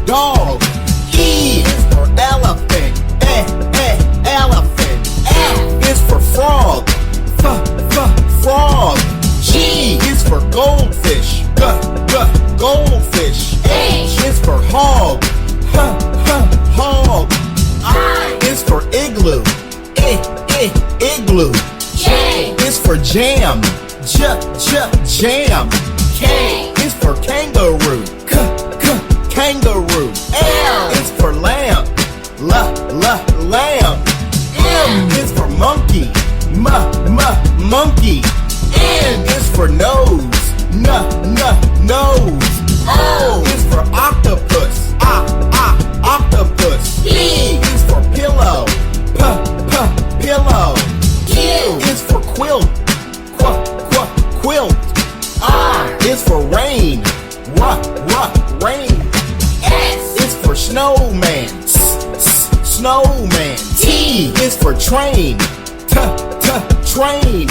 dog. E is for elephant. Elephant. F is for frog. Frog. G is for goldfish. Goldfish. H is for hog. Hog. I is for igloo. Igloo. J is for jam. Jam. K is for kangaroo. Kangaroo. L is for lamb. Lamb. M is for monkey. Monkey. N is for nose. Nose. O is for octopus. Octopus. P is for pillow. Pillow. Q is for quilt. Quilt. R is for rain. Rain. S is for snowman. Snowman. T is for train. Train.